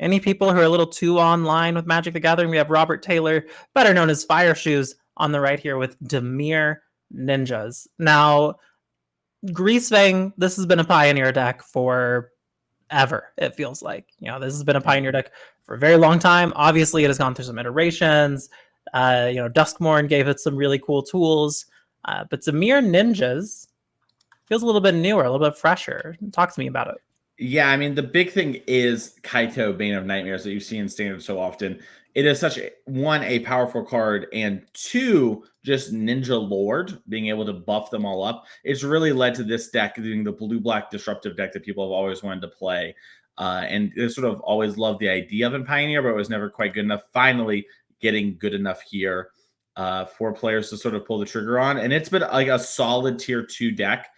any people who are a little too online with Magic the Gathering, we have Robert Taylor, better known as Fire Shoes, on the right here with Dimir Ninjas. Now, Greasefang, this has been a Pioneer deck for ever, it feels like. This has been a Pioneer deck for a very long time. Obviously, it has gone through some iterations. Duskmourn gave it some really cool tools. But Dimir Ninjas feels a little bit newer, a little bit fresher. Talk to me about it. Yeah, I mean, the big thing is Kaito, Bane of Nightmares, that you see in Standard so often. It is such a powerful card, and two, just Ninja Lord, being able to buff them all up. It's really led to this deck being the blue-black disruptive deck that people have always wanted to play. And they sort of always loved the idea of in Pioneer, but it was never quite good enough. Finally getting good enough here for players to sort of pull the trigger on. And it's been like a solid tier 2 deck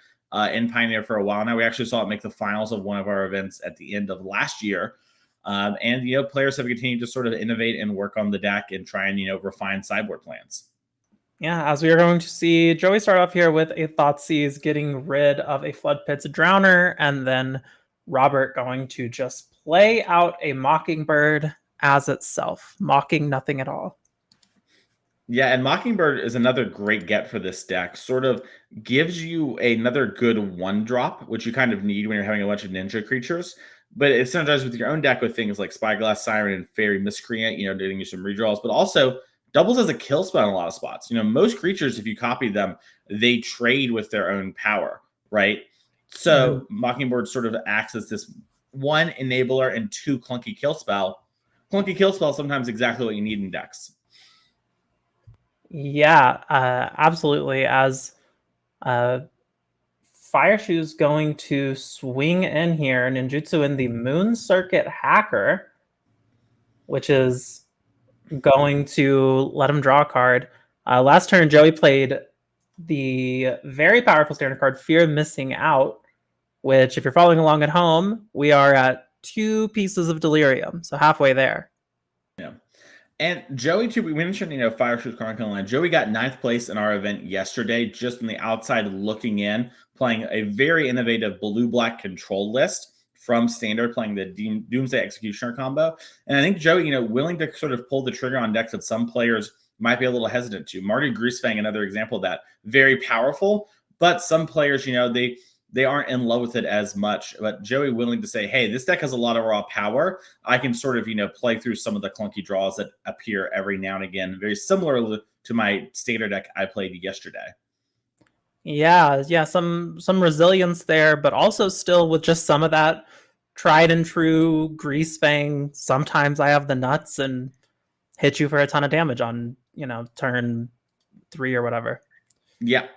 in Pioneer for a while now. We actually saw it make the finals of one of our events at the end of last year. And, players have continued to sort of innovate and work on the deck and try and, refine sideboard plans. Yeah, as we are going to see Joey start off here with a Thoughtseize, getting rid of a Flood Pit's Drowner, and then Robert going to just play out a Mockingbird as itself, mocking nothing at all. Yeah, and Mockingbird is another great get for this deck. Sort of gives you another good 1-drop, which you kind of need when you're having a bunch of ninja creatures. But it synergizes with your own deck with things like Spyglass Siren and Fairy Miscreant, getting you some redraws, but also doubles as a kill spell in a lot of spots. Most creatures, if you copy them, they trade with their own power, right? So Mockingbird sort of acts as this 1 enabler and 2 clunky kill spell. Clunky kill spell is sometimes exactly what you need in decks. Yeah, absolutely. As Fire Shoes going to swing in here, Ninjutsu in the Moon Circuit Hacker, which is going to let him draw a card. Last turn, Joey played the very powerful standard card, Fear of Missing Out, which, if you're following along at home, we are at 2 pieces of Delirium, so halfway there. Yeah. And Joey, too, we mentioned, Fire Shoes Chronicle Online. Joey got 9th place in our event yesterday, just on the outside looking in, playing a very innovative blue-black control list from Standard, playing the Doomsday Executioner combo. And I think Joey, willing to sort of pull the trigger on decks that some players might be a little hesitant to. Mardu Greasefang, another example of that. Very powerful, but some players, they aren't in love with it as much. But Joey willing to say, hey, this deck has a lot of raw power. I can sort of, play through some of the clunky draws that appear every now and again, very similar to my Standard deck I played yesterday. Yeah, some resilience there, but also still with just some of that tried and true Greasefang. Sometimes I have the nuts and hit you for a ton of damage on, turn 3 or whatever. Yeah.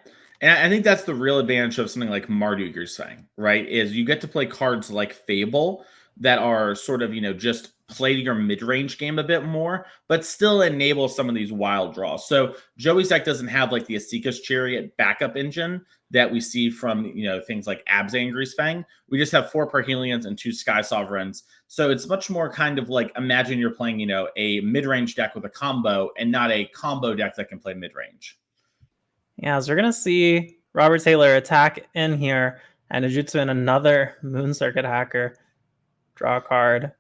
And I think that's the real advantage of something like Mardu Greasefang, right? Is you get to play cards like Fable that are sort of, just play your mid-range game a bit more, but still enable some of these wild draws. So Joey's deck doesn't have like the Asika's Chariot backup engine that we see from, things like Abzan Greasefang. We just have 4 Parhelions and 2 Sky Sovereigns. So it's much more kind of like, imagine you're playing, a mid-range deck with a combo and not a combo deck that can play mid-range. Yeah, so we're going to see Robert Taylor attack in here, and Ninjutsu in another Moon Circuit Hacker. Draw a card.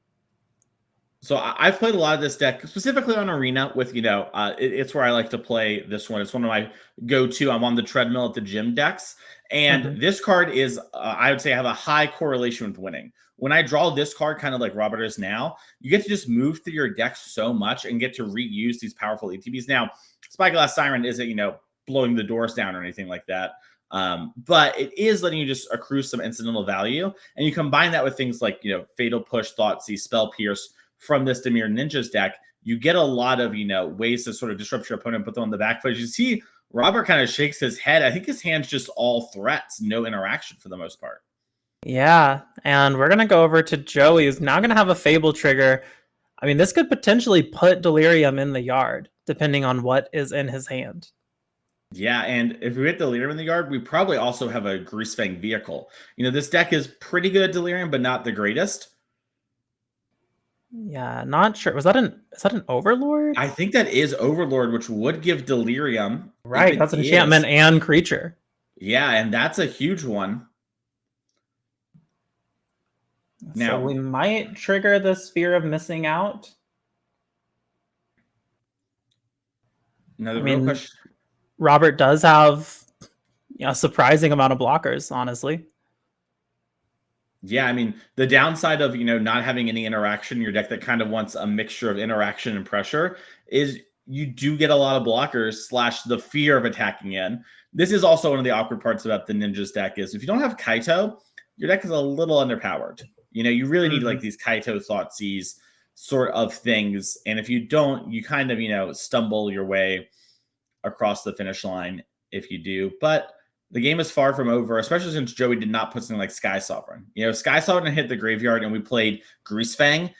So I've played a lot of this deck, specifically on Arena with, it's where I like to play this one. It's one of my go-to. I'm on the treadmill at the gym decks. And this card is, I would say, have a high correlation with winning. When I draw this card, kind of like Robert is now, you get to just move through your deck so much and get to reuse these powerful ETBs. Now, Spyglass Siren isn't, blowing the doors down or anything like that. But it is letting you just accrue some incidental value. And you combine that with things like, Fatal Push, Thoughtseize, Spell Pierce from this Dimir Ninjas deck. You get a lot of, ways to sort of disrupt your opponent, put them on the back foot. As you see, Robert kind of shakes his head. I think his hand's just all threats, no interaction for the most part. Yeah, and we're going to go over to Joey, who's now going to have a Fable trigger. I mean, this could potentially put Delirium in the yard, depending on what is in his hand. Yeah, and if we get Delirium in the yard, we probably also have a Greasefang vehicle. This deck is pretty good at Delirium, but not the greatest. Yeah, not sure. Is that an Overlord? I think that is Overlord, which would give Delirium. Right, that's enchantment and creature. Yeah, and that's a huge one. So we might trigger this fear of missing out. Now the real question. Robert does have a surprising amount of blockers, honestly. Yeah, I mean, the downside of, not having any interaction in your deck that kind of wants a mixture of interaction and pressure is you do get a lot of blockers / the fear of attacking in. This is also one of the awkward parts about the Ninjas deck is if you don't have Kaito, your deck is a little underpowered. You really need like these Kaito Thoughtseize sort of things. And if you don't, you kind of, stumble your way across the finish line if you do. But the game is far from over, especially since Joey did not put something like Sky Sovereign. Sky Sovereign hit the graveyard and we played Greasefang.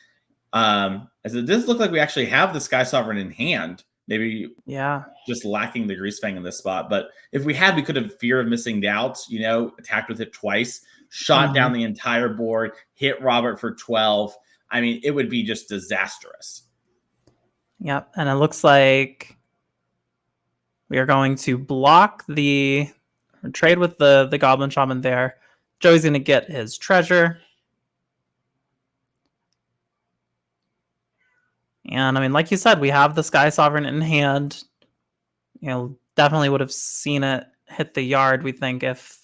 As it does look like we actually have the Sky Sovereign in hand. Maybe just lacking the Greasefang in this spot. But if we had, we could have fear of missing out, attacked with it twice, shot down the entire board, hit Robert for 12. I mean, it would be just disastrous. Yep. And it looks like we are going to block the trade with the Goblin Shaman there. Joey's going to get his treasure. And I mean, like you said, we have the Sky Sovereign in hand. Definitely would have seen it hit the yard, we think, if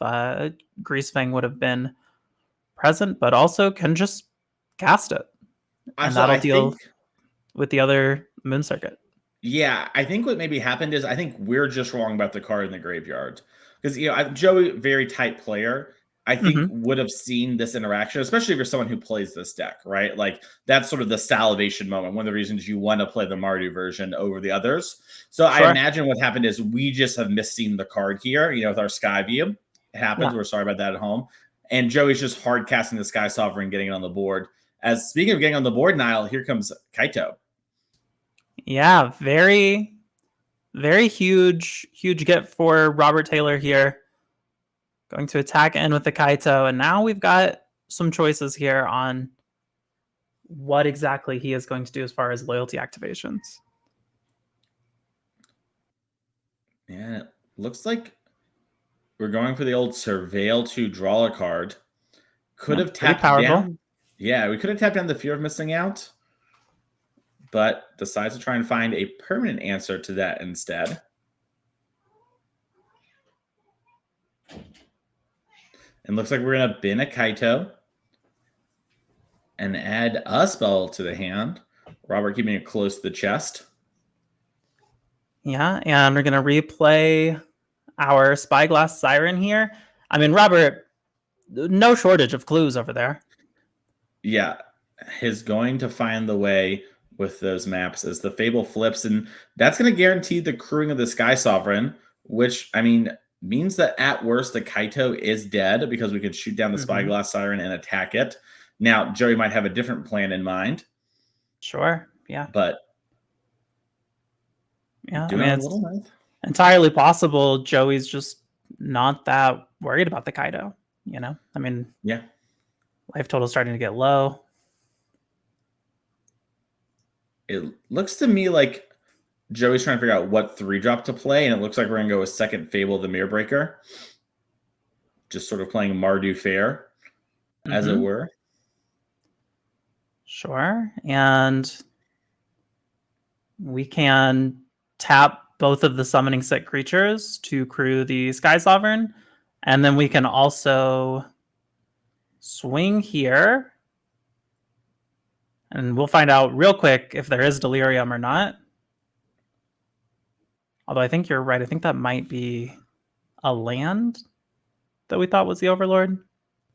Greasefang would have been present, but also can just cast it. And that'll deal with the other Moon Circuit. Yeah, I think what maybe happened is I think we're just wrong about the card in the graveyard. Because, Joey, very tight player, I think would have seen this interaction, especially if you're someone who plays this deck, right? Like, that's sort of the salivation moment. One of the reasons you want to play the Mardu version over the others. So I imagine what happened is we just have misseen the card here, with our Sky View. It happens. Yeah. We're sorry about that at home. And Joey's just hard casting the Sky Sovereign, getting it on the board. As speaking of getting on the board, Niall, here comes Kaito. Yeah, very, very huge get for Robert Taylor here. Going to attack in with the Kaito, and now we've got some choices here on what exactly he is going to do as far as loyalty activations. Yeah, it looks like we're going for the old Surveil to draw a card. Could have tapped down. Yeah, we could have tapped down the fear of missing out, but decides to try and find a permanent answer to that instead. And looks like we're going to bin a Kaito and add a spell to the hand. Robert keeping it close to the chest. Yeah, and we're going to replay our Spyglass Siren here. I mean, Robert, no shortage of clues over there. Yeah, he's going to find the way with those maps as the Fable flips, and that's going to guarantee the crewing of the Sky Sovereign, which, I mean, means that at worst the Kaito is dead because we could shoot down the Spyglass Siren and attack it. Now, Joey might have a different plan in mind. Sure, yeah. But yeah, I mean, it's entirely possible Joey's just not that worried about the Kaito, I mean, yeah. Life total starting to get low. It looks to me like Joey's trying to figure out what 3-drop to play, and it looks like we're going to go with second Fable, the Mirror Breaker. Just sort of playing Mardu Fair, as it were. Sure. And we can tap both of the summoning set creatures to crew the Sky Sovereign, and then we can also swing here. And we'll find out real quick if there is Delirium or not. Although I think you're right. I think that might be a land that we thought was the Overlord.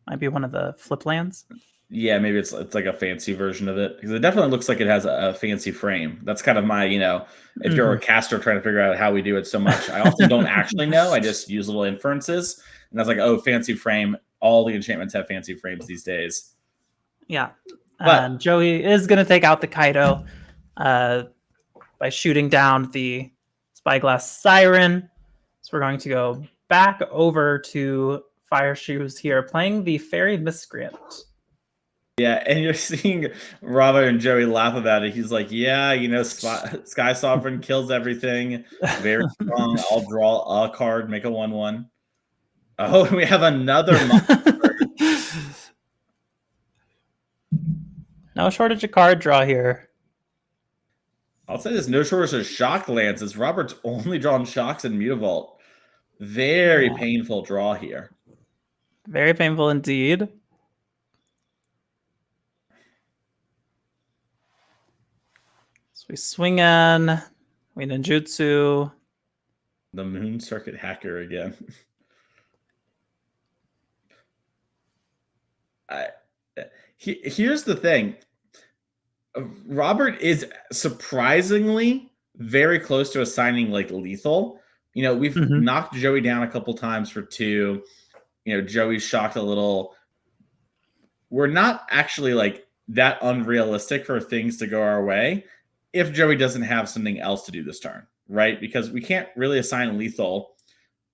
Might be one of the flip lands. Yeah, maybe it's like a fancy version of it. Because it definitely looks like it has a fancy frame. That's kind of my, if you're a caster trying to figure out how we do it so much. I often don't actually know. I just use little inferences. And I was like, oh, fancy frame. All the enchantments have fancy frames these days. Yeah. But Joey is going to take out the Kaito by shooting down the Spyglass Siren. So we're going to go back over to Fire Shoes here, playing the Fairy Miscreant. Yeah, and you're seeing Robert and Joey laugh about it. He's like, yeah, Sky Sovereign kills everything. Very strong. I'll draw a card, make a 1/1. Oh, we have another monster. No shortage of card draw here. I'll say this: no shortage of shock lances. Robert's only drawn shocks in Mutavault. Very painful draw here. Very painful indeed. So we swing in. We ninjutsu. The Moon Circuit hacker again. Here's the thing. Robert is surprisingly very close to assigning like lethal. You know, we've knocked Joey down a couple times for 2. You know, Joey's shocked a little. We're not actually like that unrealistic for things to go our way if Joey doesn't have something else to do this turn, right? Because we can't really assign lethal.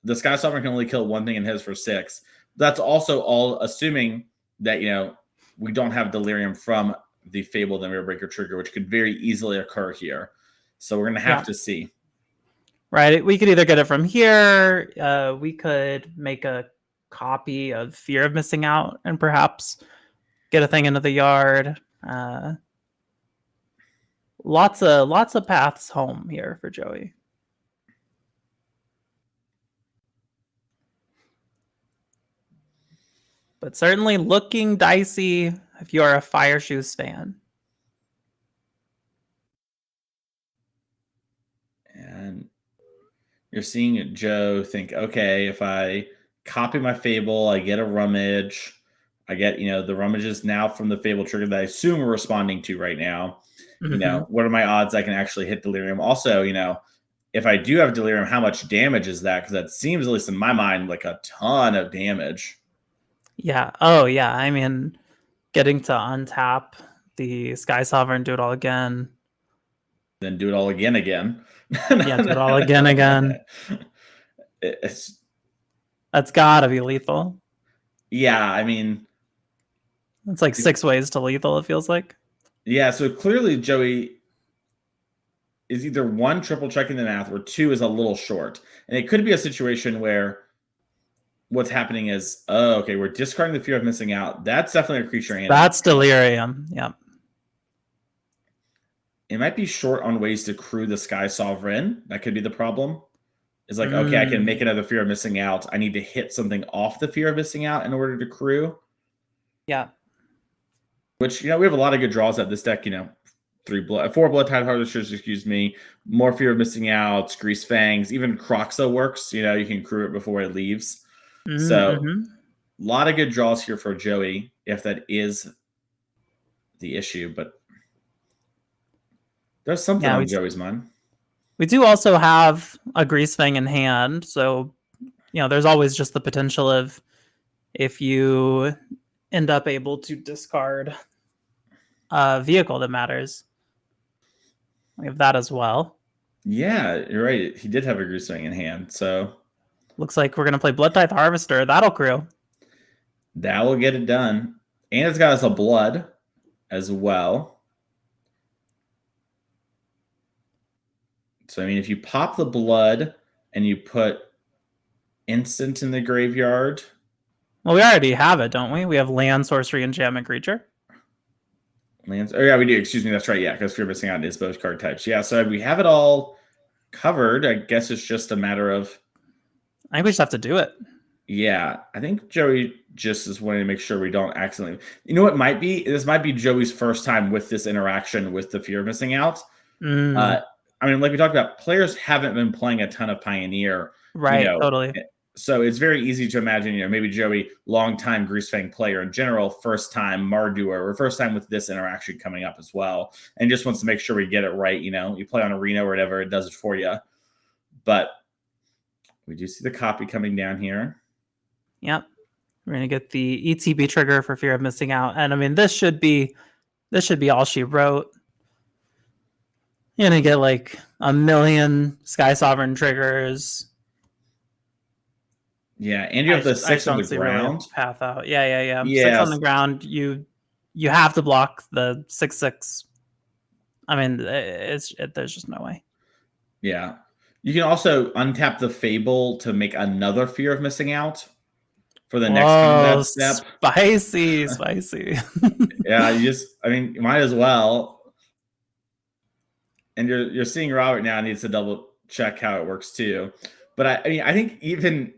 The Sky Sovereign can only kill one thing in his for 6. That's also all assuming that, you know, we don't have Delirium from the Fabled and Breaker trigger, which could very easily occur here. So we're going to have to see. Right. We could either get it from here. We could make a copy of Fear of Missing Out and perhaps get a thing into the yard. Lots of paths home here for Joey. But certainly looking dicey if you are a Fire Shoes fan. And you're seeing Joe think, okay, if I copy my Fable, I get a Rummage. I get, you know, the Rummages now from the Fable trigger that I assume we're responding to right now. You know, what are my odds I can actually hit Delirium? Also, you know, if I do have Delirium, how much damage is that? Because that seems, at least in my mind, like a ton of damage. Yeah. Oh, yeah. I mean, getting to untap the Sky Sovereign, do it all again. Then do it all again. Yeah, do it all again. That's gotta be lethal. Yeah, I mean, it's like 6 ways to lethal, it feels like. Yeah, so clearly Joey is either 1, triple checking the math, or 2 is a little short. And it could be a situation where what's happening is, oh, okay, we're discarding the Fear of Missing Out. That's definitely a creature. That's Delirium. Yeah. It might be short on ways to crew the Sky Sovereign. That could be the problem. It's like, okay, I can make another Fear of Missing Out. I need to hit something off the Fear of Missing Out in order to crew. Yeah. Which, you know, we have a lot of good draws at this deck, you know. 4 Blood-Tide Harvesters, excuse me. More Fear of Missing Out, Grease Fangs. Even Croxa works. You know, you can crew it before it leaves. So, a lot of good draws here for Joey, if that is the issue. But there's something on Joey's mind. We do also have a Grease Fang in hand. So, you know, there's always just the potential of if you end up able to discard a vehicle that matters. We have that as well. Yeah, you're right. He did have a Grease Fang in hand, so looks like we're gonna play Blood-Tithe Harvester. That'll crew. That will get it done. And it's got us a blood as well. So I mean, if you pop the blood and you put instant in the graveyard. Well, we already have it, don't we? We have land, sorcery, enchantment, creature. Lands. Oh yeah, we do. Excuse me. That's right. Yeah, because Fear of Missing Out is both card types. Yeah, so we have it all covered. I guess it's just a matter of. I think we just have to do it. Yeah, I think Joey just is wanting to make sure we don't accidentally. You know what might be? This might be Joey's first time with this interaction with the Fear of Missing Out. I mean, like we talked about, players haven't been playing a ton of Pioneer. Right, you know, totally. So it's very easy to imagine, you know, maybe Joey, longtime Greasefang player in general, first time Marduer, or first time with this interaction coming up as well, and just wants to make sure we get it right. You know, you play on Arena or whatever, it does it for you. But we do see the copy coming down here. Yep. We're going to get the ETB trigger for Fear of Missing Out. And I mean, this should be all she wrote. You're going to get like a million Sky Sovereign triggers. Yeah, and you have the 6 on the ground. Really path out. Yeah. 6 on the ground. You have to block the 6/6. I mean, there's just no way. Yeah. You can also untap the Fable to make another Fear of Missing Out for the next Whoa, combat step. spicy. Yeah, you might as well. And you're seeing Robert now needs to double check how it works too. But I mean, I think even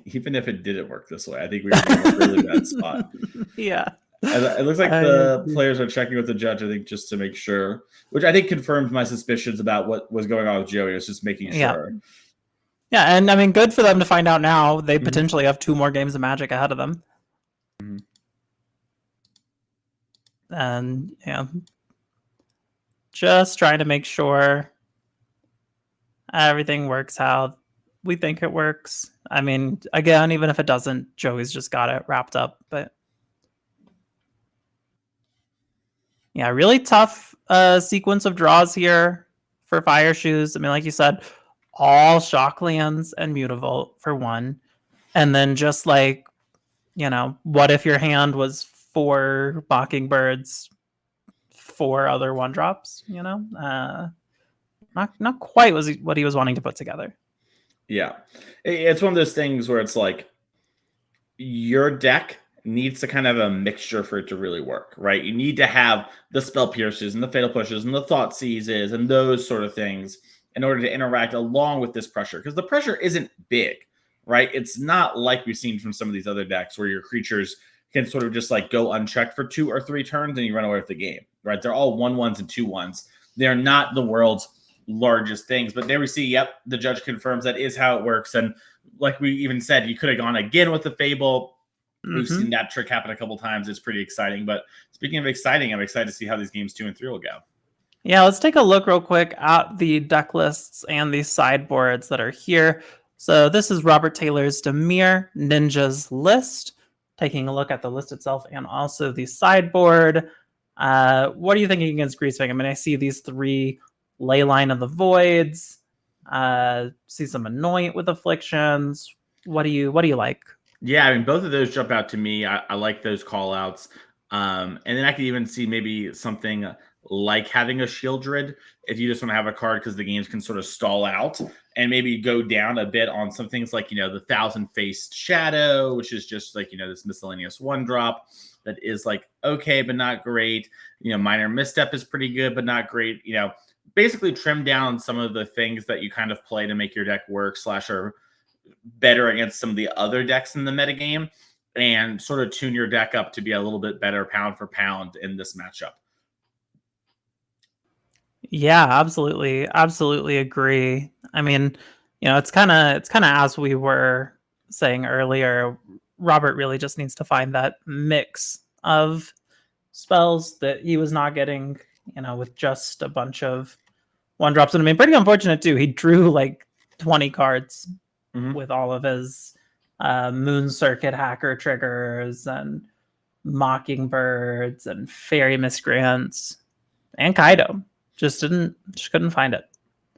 even if it didn't work this way, I think we would be in a really bad spot. Yeah. It looks like I the agree. players are checking with the judge, I think, just to make sure, which I think confirms my suspicions about what was going on with Joey. It was just making Yeah. sure. Yeah, and I mean, good for them to find out now. They Mhm. potentially have 2 more games of Magic ahead of them. Mhm. And yeah, just trying to make sure everything works how we think it works. I mean, again, even if it doesn't, Joey's just got it wrapped up. But yeah, really tough sequence of draws here for Fire Shoes. I mean, like you said, all Shocklands and Mutavault for one. And then just like, what if your hand was 4 Mockingbirds, 4 other 1-drops, Not quite what he was wanting to put together. Yeah. It's one of those things where it's like your deck needs to kind of have a mixture for it to really work, right? You need to have the spell pierces and the fatal pushes and the thought seizes and those sort of things in order to interact along with this pressure, because the pressure isn't big, right? It's not like we've seen from some of these other decks where your creatures can sort of just like go unchecked for 2 or 3 turns and you run away with the game, right? They're all 1/1s and 2/1s. They're not the world's largest things, but there we see, yep, the judge confirms that is how it works. And like we even said, you could have gone again with the Fable. We've seen that trick happen a couple times. It's pretty exciting. But speaking of exciting, I'm excited to see how these games 2 and 3 will go. Yeah, let's take a look real quick at the deck lists and the sideboards that are here. So this is Robert Taylor's Dimir Ninjas list. Taking a look at the list itself and also the sideboard. What are you thinking against Greasewing? I mean, I see these 3 Leyline of the Voids. See some Anoint with Afflictions. What do you like? Yeah, I mean, both of those jump out to me. I like those call outs. And then I could even see maybe something like having a Shieldred if you just want to have a card because the games can sort of stall out and maybe go down a bit on some things like, the Thousand Faced Shadow, which is just like, this miscellaneous 1-drop that is like okay, but not great. Minor Misstep is pretty good, but not great. Basically trim down some of the things that you kind of play to make your deck work / are better against some of the other decks in the metagame and sort of tune your deck up to be a little bit better pound for pound in this matchup. Yeah, absolutely agree. I mean, it's kind of as we were saying earlier. Robert really just needs to find that mix of spells that he was not getting, with just a bunch of 1-drops. And I mean, pretty unfortunate too. He drew like 20 cards with all of his Moon Circuit hacker triggers and Mockingbirds and Fairy Miscreants and Kaido. Just couldn't find it.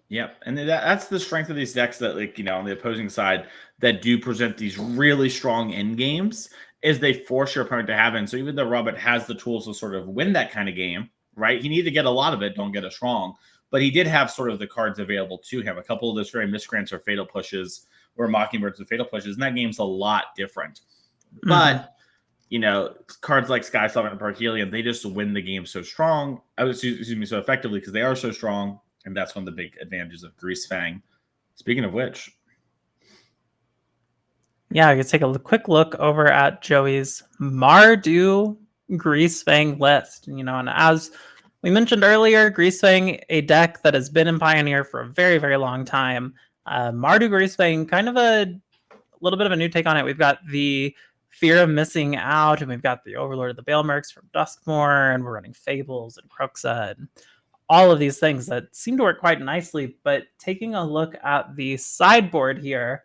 Yep. And that's the strength of these decks that, like, on the opposing side that do present these really strong end games is they force your opponent to have it. And so even though Robert has the tools to sort of win that kind of game, right? He needed to get a lot of it, don't get us wrong. But he did have sort of the cards available to him. A couple of those Fairy Miscreants or fatal pushes or Mockingbirds with fatal pushes, and that game's a lot different. But cards like Sky Summon and Parhelion, they just win the game so strong. Excuse me, so effectively because they are so strong, and that's one of the big advantages of Greasefang. Speaking of which, yeah, I could take a quick look over at Joey's Mardu Greasefang list. And as we mentioned earlier, Greasefang, a deck that has been in Pioneer for a very, very long time. Mardu Greasefang, kind of a little bit of a new take on it. We've got the Fear of Missing Out, and we've got the Overlord of the Balemerks from Duskmoor, and we're running Fables and Cruxa, and all of these things that seem to work quite nicely. But taking a look at the sideboard here,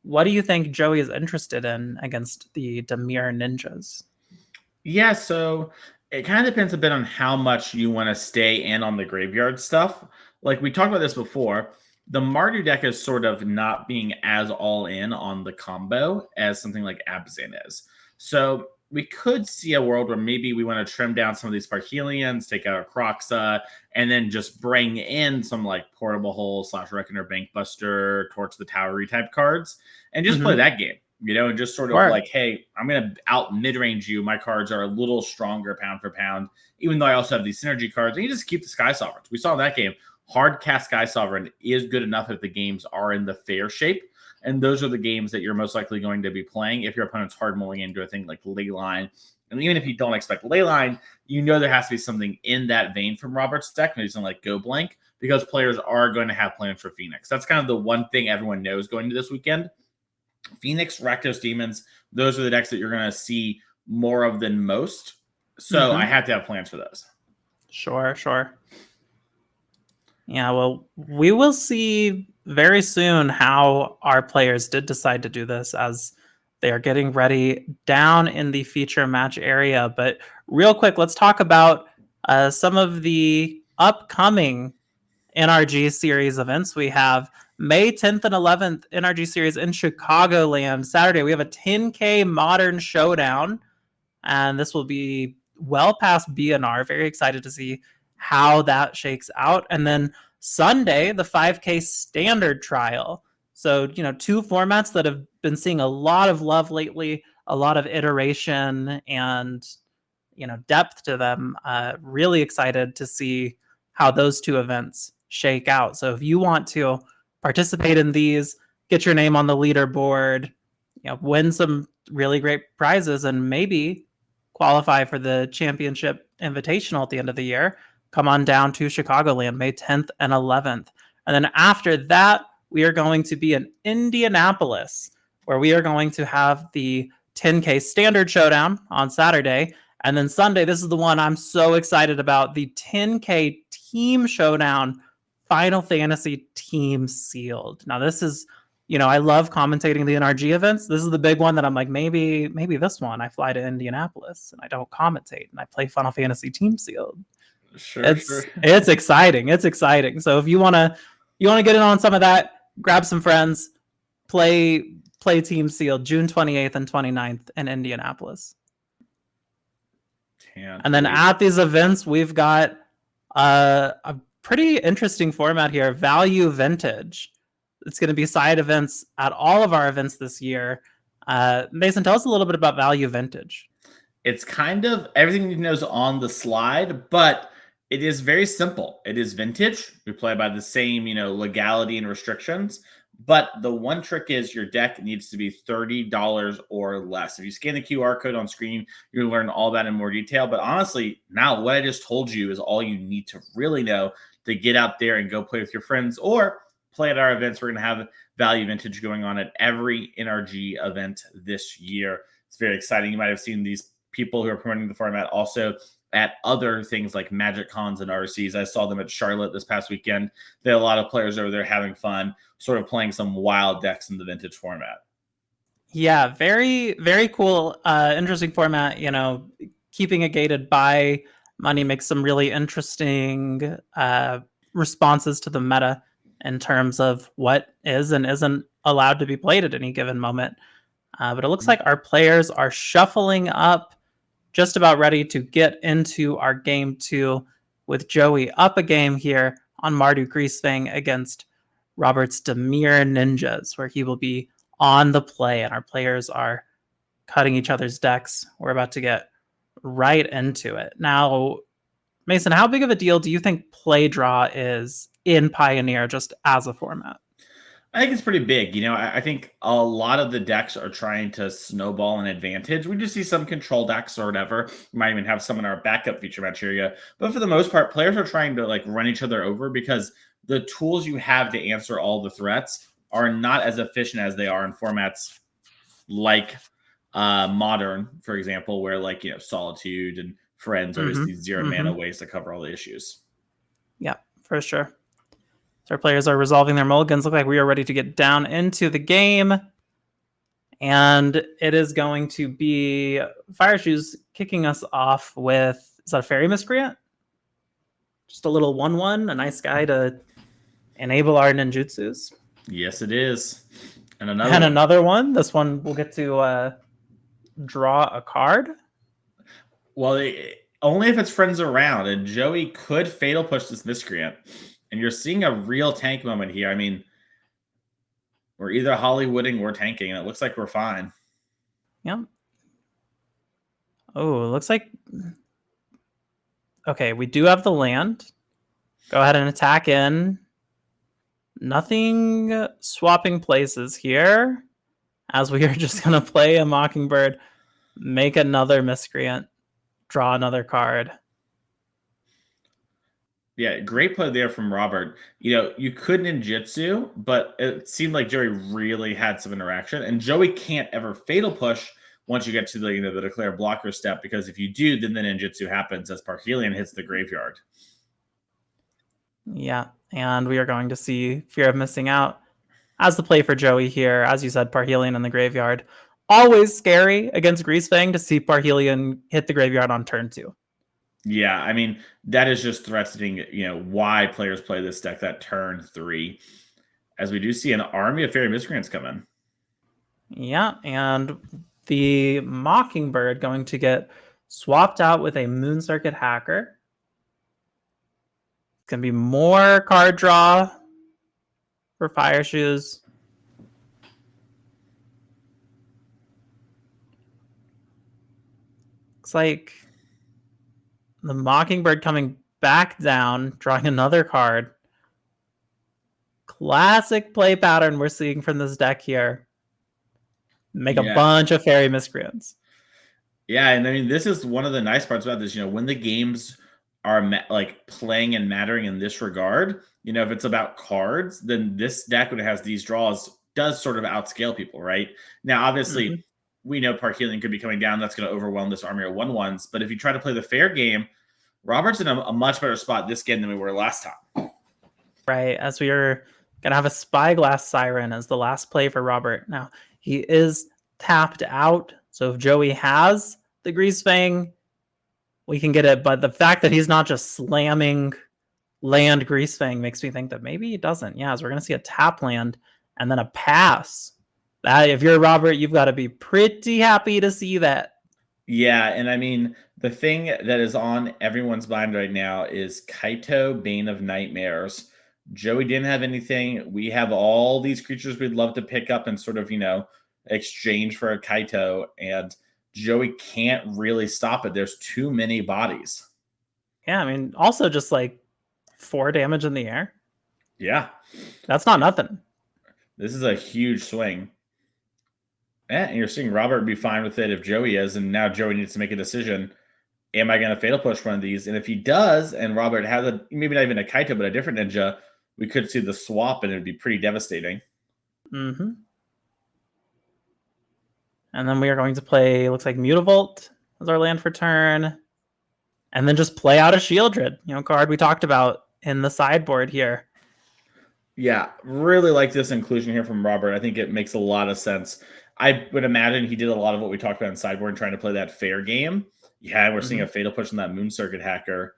what do you think Joey is interested in against the Dimir Ninjas? Yeah, so it kind of depends a bit on how much you want to stay in on the graveyard stuff. Like we talked about this before, the Mardu deck is sort of not being as all in on the combo as something like Abzan is. So we could see a world where maybe we want to trim down some of these Parhelions, take out a Croxa, and then just bring in some like Portable Hole / Reckoner Bankbuster, Torch the Towery type cards, and just play that game, and just sort of like, hey, I'm going to out mid-range you. My cards are a little stronger pound for pound, even though I also have these synergy cards. And you just keep the Sky Sovereigns. We saw in that game, hard cast Sky Sovereign is good enough if the games are in the fair shape. And those are the games that you're most likely going to be playing if your opponent's hard mulling into a thing like Leyline. And even if you don't expect Leyline, there has to be something in that vein from Robert's deck, maybe something like Go Blank, because players are going to have plans for Phoenix. That's kind of the one thing everyone knows going into this weekend. Phoenix, Rakdos Demons, those are the decks that you're going to see more of than most. So I have to have plans for those. Sure. Yeah, well, we will see very soon how our players did decide to do this as they are getting ready down in the feature match area. But real quick, let's talk about some of the upcoming NRG series events. We have May 10th and 11th NRG series in Chicagoland. Saturday, we have a 10K Modern Showdown, and this will be well past BNR. Very excited to see how that shakes out. And then Sunday, the 5K Standard Trial. So, two formats that have been seeing a lot of love lately, a lot of iteration and, depth to them. Really excited to see how those two events shake out. So if you want to participate in these, get your name on the leaderboard, win some really great prizes, and maybe qualify for the championship invitational at the end of the year, come on down to Chicagoland, May 10th and 11th. And then after that, we are going to be in Indianapolis, where we are going to have the 10K Standard Showdown on Saturday. And then Sunday, this is the one I'm so excited about, the 10K Team Showdown, Final Fantasy Team Sealed. Now, this is, I love commentating the NRG events. This is the big one that I'm like, maybe this one. I fly to Indianapolis and I don't commentate and I play Final Fantasy Team Sealed. Sure. It's exciting. It's exciting. So if you want to get in on some of that, grab some friends, play Team Sealed June 28th and 29th in Indianapolis. And then at these events, we've got a pretty interesting format here, Value Vintage. It's going to be side events at all of our events this year. Mason, tell us a little bit about Value Vintage. It's kind of everything you know is on the slide, but it is very simple. It is vintage. We play by the same, legality and restrictions. But the one trick is your deck needs to be $30 or less. If you scan the QR code on screen, you'll learn all that in more detail. But honestly, now what I just told you is all you need to really know to get out there and go play with your friends or play at our events. We're going to have Value Vintage going on at every NRG event this year. It's very exciting. You might have seen these people who are promoting the format also at other things like Magic Cons and RCs. I saw them at Charlotte this past weekend. There are a lot of players over there having fun, sort of playing some wild decks in the vintage format. Yeah, very, very cool, interesting format. Keeping it gated by money makes some really interesting responses to the meta in terms of what is and isn't allowed to be played at any given moment. But it looks like our players are shuffling up, just about ready to get into our game 2 with Joey up a game here on Mardu Griesfang against Robert's Dimir Ninjas, where he will be on the play, and our players are cutting each other's decks. We're about to get right into it. Now, Mason, how big of a deal do you think play draw is in Pioneer just as a format? I think it's pretty big. I think a lot of the decks are trying to snowball an advantage. We just see some control decks or whatever. We might even have some in our backup feature match area. But for the most part, players are trying to run each other over because the tools you have to answer all the threats are not as efficient as they are in formats like Modern, for example, where Solitude and Friends are just these 0 mana ways to cover all the issues. Yeah, for sure. So our players are resolving their mulligans. Look like we are ready to get down into the game. And it is going to be Fire Shoes kicking us off with, is that a Fairy Miscreant? Just a little 1/1, a nice guy to enable our ninjutsus. Yes, it is. And another one. This one we'll get to draw a card. Well, only if it's friends around. And Joey could Fatal Push this Miscreant. And you're seeing a real tank moment here. I mean, We're either Hollywooding or tanking, and it looks like we're fine. Yep. Oh, it looks like... Okay, we do have the land. Go ahead and attack in. Nothing swapping places here, as we are just going to play a Mockingbird, make another Miscreant, draw another card. Yeah, great play there from Robert. You could ninjutsu, but it seemed like Joey really had some interaction, and Joey can't ever fatal push once you get to the declare blocker step, because if you do, then the ninjutsu happens as Parhelion hits the graveyard. Yeah, and we are going to see Fear of Missing Out as the play for Joey here. As you said, Parhelion in the graveyard. Always scary against Greasefang to see Parhelion hit the graveyard on turn 2. Yeah, I mean, that is just threatening, why players play this deck that turn 3, as we do see an army of Fairy Miscreants come in. Yeah, and the Mockingbird going to get swapped out with a Moon Circuit Hacker. It's going to be more card draw for Fire Shoes. Looks like the Mockingbird coming back down, drawing another card. Classic play pattern we're seeing from this deck here. Make a bunch of Fairy Miscreants. Yeah, and I mean, this is one of the nice parts about this. When the games are like playing and mattering in this regard, if it's about cards, then this deck, when it has these draws, does sort of outscale people, right? Now, obviously, we know Parhelion could be coming down. That's going to overwhelm this army of 1/1s. But if you try to play the fair game, Robert's in a much better spot this game than we were last time. Right, as we are going to have a Spyglass Siren as the last play for Robert. Now, he is tapped out, so if Joey has the Greasefang, we can get it. But the fact that he's not just slamming land Greasefang makes me think that maybe he doesn't. Yeah, as we're going to see a tap land and then a pass. That, if you're Robert, you've got to be pretty happy to see that. Yeah, and I mean, the thing that is on everyone's mind right now is Kaito, Bane of Nightmares. Joey didn't have anything. We have all these creatures we'd love to pick up and sort of, exchange for a Kaito, and Joey can't really stop it. There's too many bodies. Yeah, I mean, also just like 4 damage in the air. Yeah. That's not nothing. This is a huge swing. And you're seeing Robert be fine with it if Joey is, and now Joey needs to make a decision. Am I going to fatal push one of these? And if he does, and Robert has maybe not even a Kaito, but a different ninja, we could see the swap, and it'd be pretty devastating. Mm-hmm. And then we are going to play, looks like Mutavault as our land for turn. And then just play out a Shieldred, card we talked about in the sideboard here. Yeah, really like this inclusion here from Robert. I think it makes a lot of sense. I would imagine he did a lot of what we talked about in sideboard, trying to play that fair game. Yeah, we're seeing a fatal push on that Moon Circuit Hacker.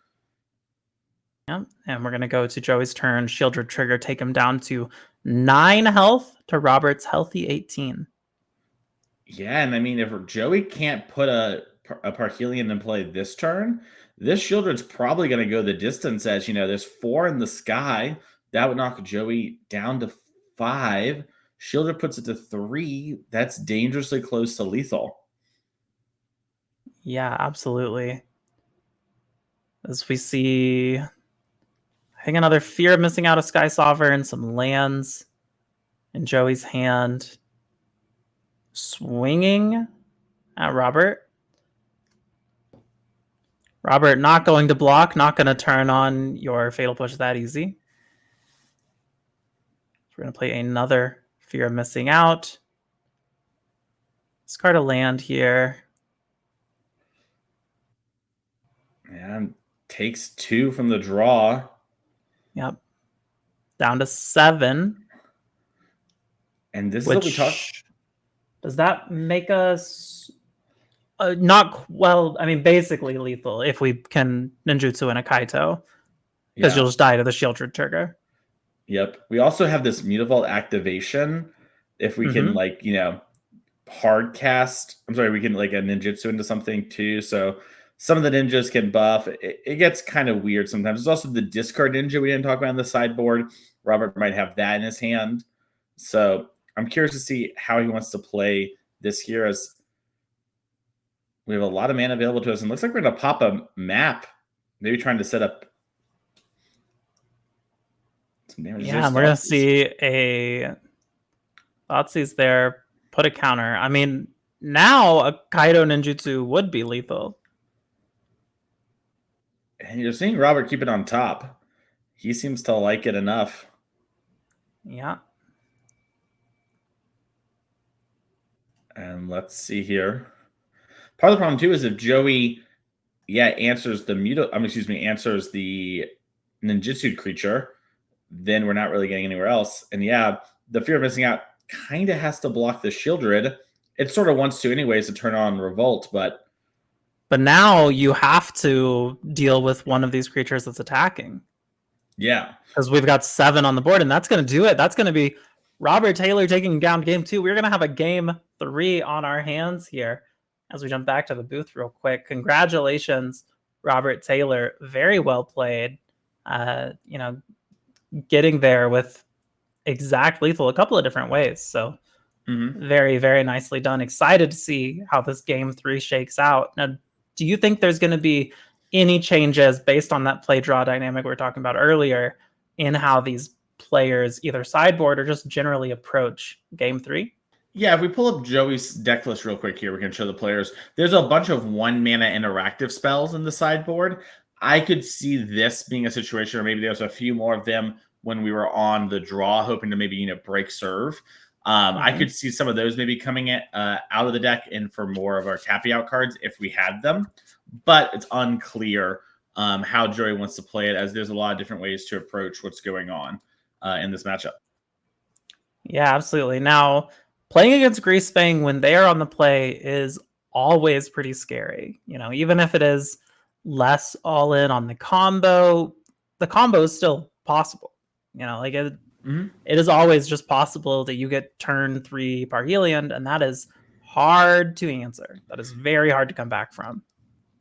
Yeah, and we're going to go to Joey's turn. Shieldred trigger, take him down to 9 health to Robert's healthy 18. Yeah, and I mean, if Joey can't put a Parhelion in play this turn, this Shieldred's probably going to go the distance, as there's 4 in the sky. That would knock Joey down to 5. Shieldred puts it to 3. That's dangerously close to lethal. Yeah, absolutely. As we see, I think another Fear of Missing Out of Sky Sovereign, some lands in Joey's hand. Swinging at Robert. Robert not going to block, not going to turn on your Fatal Push that easy. We're going to play another Fear of Missing Out. Discard a land here. And takes 2 from the draw. Yep. Down to 7. And this is what we talked. Does that make us not, well, I mean, basically lethal if we can ninjutsu in a Kaito, because you'll just die to the Shieldred trigger. Yep. We also have this Mutavault activation. If we can, hard cast, we can like a ninjutsu into something too. So some of the ninjas can buff. It gets kind of weird sometimes. There's also the discard ninja we didn't talk about on the sideboard. Robert might have that in his hand. So I'm curious to see how he wants to play this here, as we have a lot of mana available to us, and looks like we're going to pop a map, maybe trying to set up some damage. Yeah, we're going to see a Thoughtseize there, put a counter. I mean, now a Kaido Ninjutsu would be lethal. And you're seeing Robert keep it on top. He seems to like it enough. Yeah. And let's see here. Part of the problem too is if Joey, answers the answers the ninjutsu creature, then we're not really getting anywhere else. And the fear of missing out kind of has to block the Shieldred. It sort of wants to anyways to turn on Revolt, but now you have to deal with one of these creatures that's attacking. Yeah. Because we've got 7 on the board, and that's going to do it. That's going to be Robert Taylor taking down game 2. We're going to have a game 3 on our hands here as we jump back to the booth real quick. Congratulations, Robert Taylor. Very well played. Getting there with exact lethal a couple of different ways. So very, very nicely done. Excited to see how this game 3 shakes out. Now, do you think there's going to be any changes based on that play draw dynamic we were talking about earlier in how these players either sideboard or just generally approach game 3? Yeah, if we pull up Joey's deck list real quick here, we can show the players. There's a bunch of 1 mana interactive spells in the sideboard. I could see this being a situation where maybe there's a few more of them when we were on the draw, hoping to maybe break serve. I could see some of those maybe coming out of the deck and for more of our tappy out cards if we had them. But it's unclear how Joey wants to play it, as there's a lot of different ways to approach what's going on in this matchup. Yeah, absolutely. Now, playing against Greasefang when they are on the play is always pretty scary. Even if it is less all in on the combo is still possible. It is always just possible that you get turn 3 Parhelion, and that is hard to answer. That is very hard to come back from.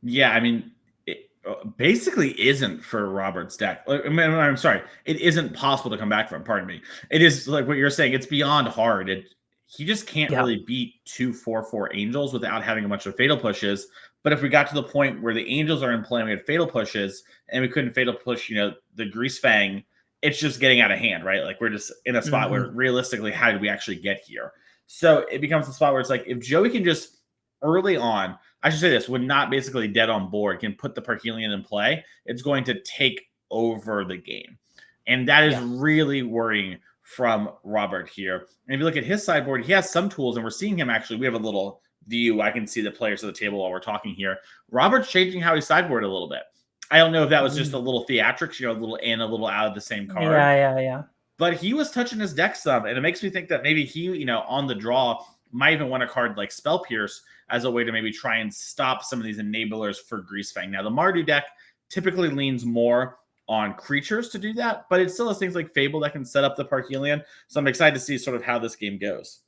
Yeah, I mean, it basically isn't for Robert's deck. I'm sorry, it isn't possible to come back from. Pardon me. It is like what you're saying. It's beyond hard. He just can't really beat 2 4/4 Angels without having a bunch of fatal pushes. But if we got to the point where the Angels are in play and we had fatal pushes and we couldn't fatal push, the Greasefang, it's just getting out of hand, right? Like we're just in a spot where realistically, how did we actually get here? So it becomes a spot where it's like, if Joey can just early on, I should say this, when not basically dead on board, can put the Parhelion in play, it's going to take over the game. And that is really worrying from Robert here. And if you look at his sideboard, he has some tools, and we're seeing him actually, we have a little view. I can see the players at the table while we're talking here. Robert's changing how he sideboard a little bit. I don't know if that was just a little theatrics, a little in, a little out of the same card. Yeah. But he was touching his deck some, and it makes me think that maybe he, on the draw, might even want a card like Spell Pierce as a way to maybe try and stop some of these enablers for Greasefang. Now, the Mardu deck typically leans more on creatures to do that, but it still has things like Fable that can set up the Parhelion. So I'm excited to see sort of how this game goes.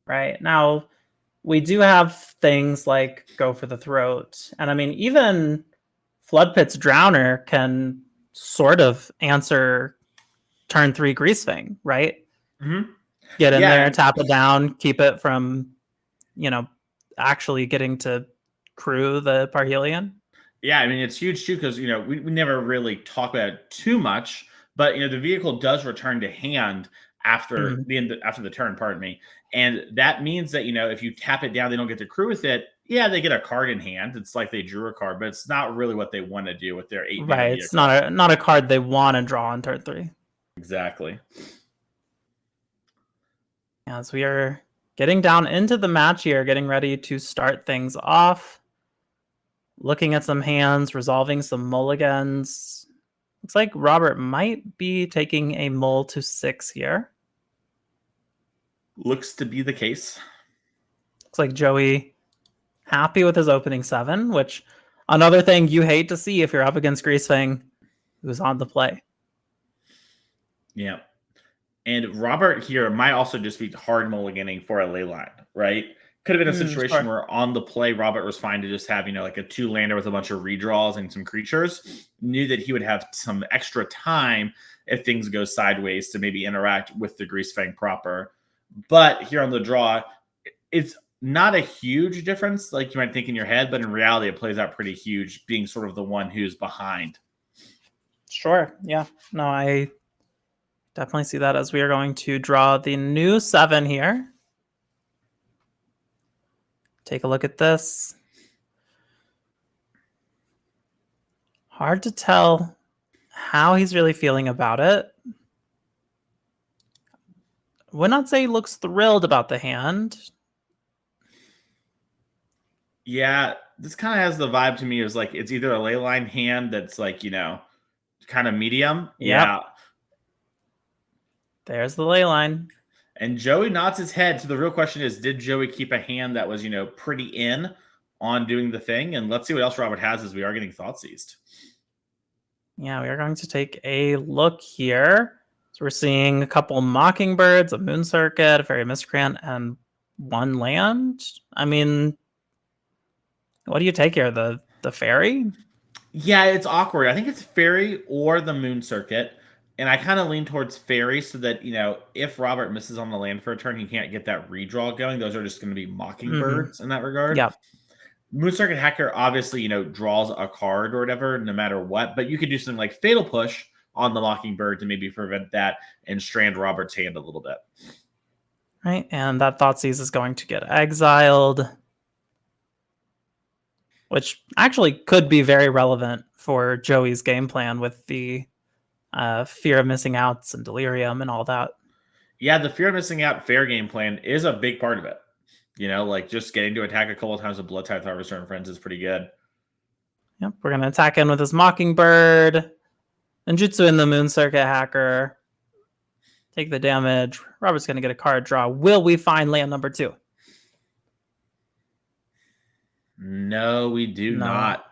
Right. Now, we do have things like Go for the Throat. And I mean, even Floodpit's Drowner can sort of answer turn 3 Greasefang, right? Get in there, tap it down, keep it from, actually getting to crew the Parhelion. Yeah, I mean, it's huge too, because, we never really talk about it too much, but, the vehicle does return to hand after the turn, pardon me. And that means that, if you tap it down, they don't get to crew with it. Yeah, they get a card in hand. It's like they drew a card, but it's not really what they want to do with their 8 mana. Right, it's not a card they want to draw on turn 3. Exactly. As we are getting down into the match here, getting ready to start things off. Looking at some hands, resolving some mulligans. Looks like Robert might be taking a mull to 6 here. Looks to be the case. Looks like Joey happy with his opening 7, which another thing you hate to see if you're up against Greasefang, who's on the play. Yeah. And Robert here might also just be hard mulliganing for a ley line, right? Could have been a situation where on the play, Robert was fine to just have, like a 2-lander with a bunch of redraws and some creatures. Knew that he would have some extra time if things go sideways to maybe interact with the Greasefang proper. But here on the draw, it's not a huge difference like you might think in your head, but in reality, it plays out pretty huge, being sort of the one who's behind. Sure. Yeah. No, I definitely see that as we are going to draw the new 7 here. Take a look at this. Hard to tell how he's really feeling about it. Would not say he looks thrilled about the hand. Yeah, this kind of has the vibe to me as like it's either a ley line hand that's like, kind of medium. Yep. Yeah. There's the ley line. And Joey nods his head. So the real question is, did Joey keep a hand that was, pretty in on doing the thing? And let's see what else Robert has as we are getting thought seized. Yeah, we are going to take a look here. So we're seeing a couple Mockingbirds, a Moon Circuit, a Fairy Miscreant, and 1 land. I mean, what do you take here? The Fairy? Yeah, it's awkward. I think it's Fairy or the Moon Circuit. And I kind of lean towards Fairy so that, if Robert misses on the land for a turn, he can't get that redraw going. Those are just going to be Mockingbirds in that regard. Yeah. Moon Circuit Hacker obviously, draws a card or whatever, no matter what. But you could do something like Fatal Push on the Mockingbird to maybe prevent that and strand Robert's hand a little bit. Right, and that Thoughtseize is going to get exiled, which actually could be very relevant for Joey's game plan with the fear of missing outs and delirium and all that. Yeah, the fear of missing out fair game plan is a big part of it. Like just getting to attack a couple of times with Blood Tithe Harvester and Friends is pretty good. Yep, we're going to attack in with his Mockingbird. Ninjutsu in the Moon Circuit Hacker. Take the damage. Robert's going to get a card draw. Will we find land number 2? No, we do not.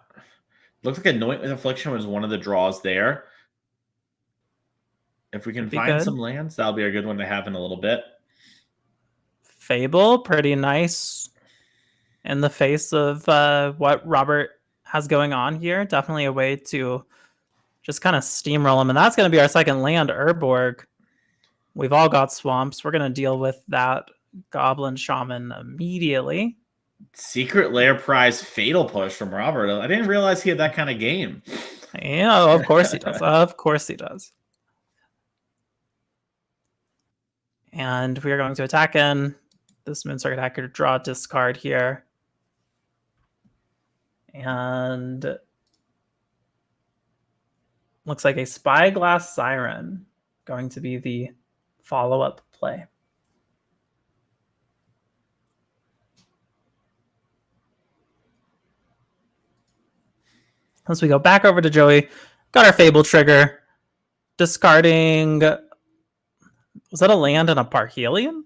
Looks like Anoint with Affliction was one of the draws there. If we can find some lands, that'll be a good one to have in a little bit. Fable, pretty nice in the face of what Robert has going on here. Definitely a way to just kind of steamroll him. And that's going to be our second land, Urborg. We've all got swamps. We're going to deal with that Goblin Shaman immediately. Secret Lair prize Fatal Push from Robert. I didn't realize he had that kind of game. Yeah, of course he does. Of course he does. And we are going to attack in this Moon Circuit Hacker to draw a discard here. And looks like a Spyglass Siren going to be the follow-up play. As we go back over to Joey, got our Fable trigger, discarding. Was that a land and a Parhelion?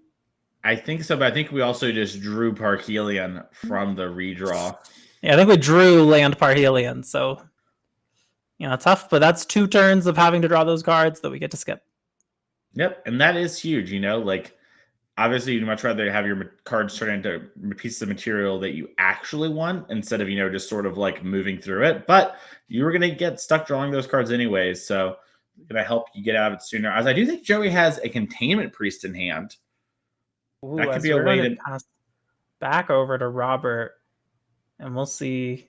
I think so, but I think we also just drew Parhelion from the redraw. Yeah, I think we drew land Parhelion, so tough, but that's 2 turns of having to draw those cards that we get to skip. Yep, and that is huge, like obviously you'd much rather have your cards turn into pieces of material that you actually want instead of, just sort of like moving through it, but you were going to get stuck drawing those cards anyways, so going to help you get out of it sooner. As I do think Joey has a Containment Priest in hand. Ooh, that could be a way to pass back over to Robert, and we'll see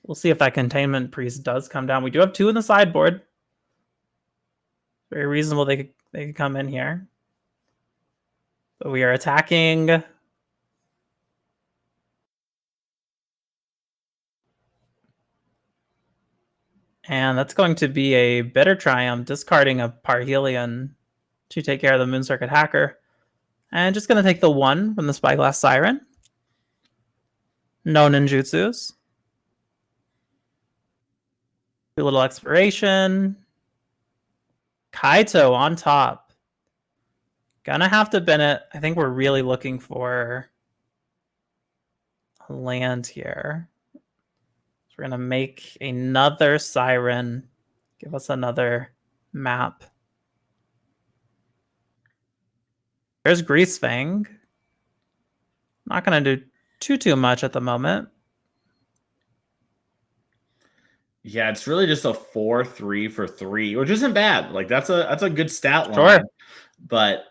if that Containment Priest does come down. We do have 2 in the sideboard. Very reasonable they could come in here. But we are attacking. And that's going to be a Bitter Triumph, discarding a Parhelion to take care of the Moon Circuit Hacker. And just going to take the 1 from the Spyglass Siren. No ninjutsus. A little exploration. Kaito on top. Gonna have to Bennett. I think we're really looking for a land here. So we're gonna make another Siren. Give us another map. There's Greasefang. Not gonna do too much at the moment. Yeah, it's really just a 4-3 for 3, which isn't bad. Like that's a good stat line. Sure. But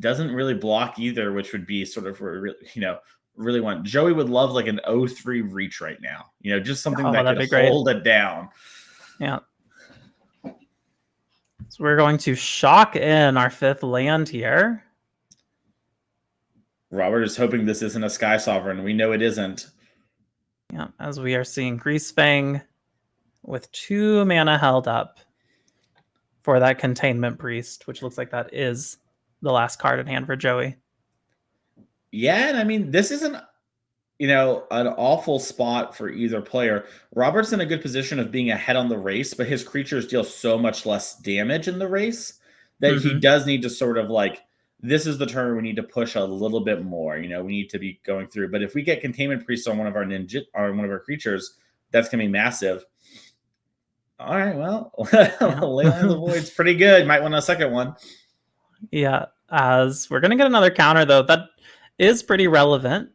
doesn't really block either, which would be sort of really want. Joey would love like an 0-3 reach right now. Just something that that'd could be great. hold it down. Yeah. So we're going to shock in our 5th land here. Robert is hoping this isn't a Sky Sovereign. We know it isn't. Yeah, as we are seeing Greasefang with 2 mana held up for that Containment Priest, which looks like that is the last card in hand for Joey. Yeah, and I mean, this isn't an awful spot for either player. Robert's in a good position of being ahead on the race, but his creatures deal so much less damage in the race that he does need to sort of like, this is the turn we need to push a little bit more. We need to be going through. But if we get Containment Priest on one of our creatures, that's going to be massive. All right, well, Leyline of the Void's pretty good. Might want a second one. Yeah, as we're going to get another counter, though, that is pretty relevant.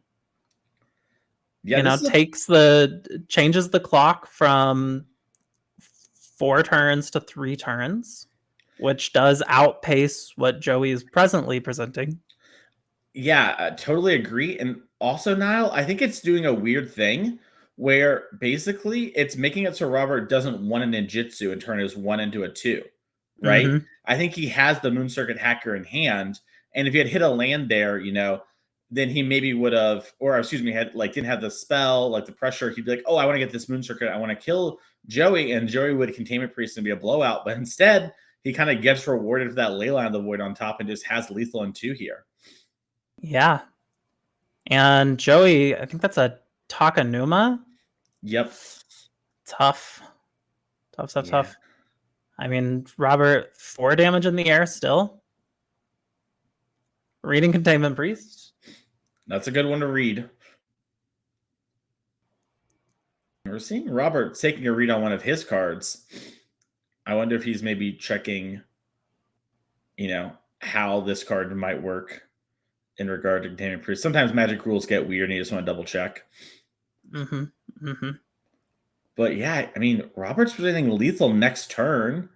Yeah, changes the clock from 4 turns to 3 turns, which does outpace what Joey is presently presenting. Yeah, I totally agree. And also, Niall, I think it's doing a weird thing where basically it's making it so Robert doesn't want a ninjutsu and turn his 1 into a 2, right? Mm-hmm. I think he has the Moon Circuit Hacker in hand, and if he had hit a land there, then he maybe would have, or excuse me, didn't have the spell, like the pressure. He'd be like, oh, I want to get this Moon Circuit. I want to kill Joey, and Joey would Containment Priest and be a blowout. But instead, he kind of gets rewarded for that Leyline of the Void on top and just has lethal in 2 here. Yeah. And Joey, I think that's a Takenuma. Yep. Tough. I mean, Robert, 4 damage in the air still. Reading Containment Priest. That's a good one to read. We're seeing Robert taking a read on one of his cards. I wonder if he's maybe checking, how this card might work in regard to Containment Priest. Sometimes Magic rules get weird and you just want to double check. But yeah, I mean, Robert's presenting lethal next turn.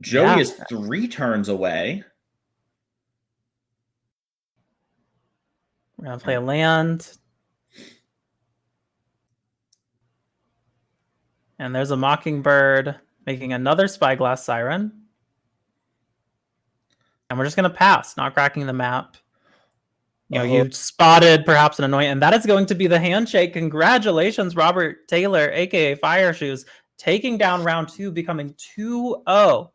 Joey is 3 turns away. We're going to play a land. And there's a Mockingbird making another Spyglass Siren. And we're just going to pass, not cracking the map. You spotted perhaps an annoyance, and that is going to be the handshake. Congratulations, Robert Taylor, aka Fire Shoes, taking down round 2, becoming 2-0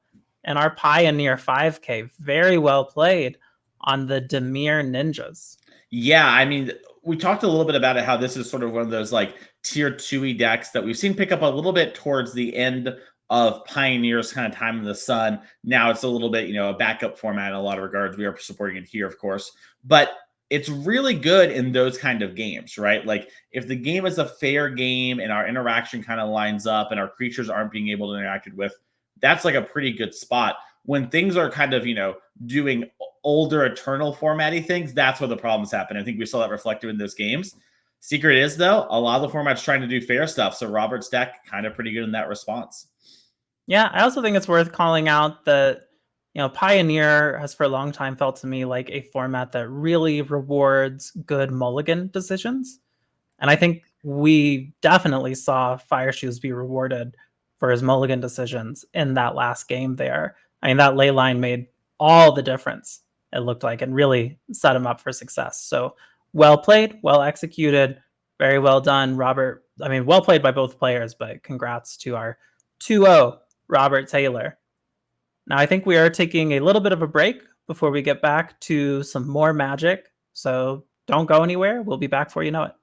in our Pioneer 5K. Very well played on the Dimir Ninjas. Yeah, I mean, we talked a little bit about it, how this is sort of one of those like tier 2-y decks that we've seen pick up a little bit towards the end of Pioneer's kind of time in the sun. Now it's a little bit, a backup format in a lot of regards. We are supporting it here, of course, but it's really good in those kind of games, right? Like if the game is a fair game and our interaction kind of lines up and our creatures aren't being able to interact with, that's like a pretty good spot. When things are kind of, doing older Eternal formatty things, that's where the problems happen. I think we saw that reflected in those games. Secret is, though, a lot of the formats trying to do fair stuff. So Robert's deck kind of pretty good in that response. Yeah, I also think it's worth calling out that, Pioneer has for a long time felt to me like a format that really rewards good mulligan decisions. And I think we definitely saw Fire Shoes be rewarded for his mulligan decisions in that last game there. I mean, that ley line made all the difference, it looked like, and really set him up for success. So well played, well executed, very well done, Robert. I mean, well played by both players, but congrats to our 2-0 Robert Taylor. Now, I think we are taking a little bit of a break before we get back to some more Magic. So don't go anywhere. We'll be back before you know it.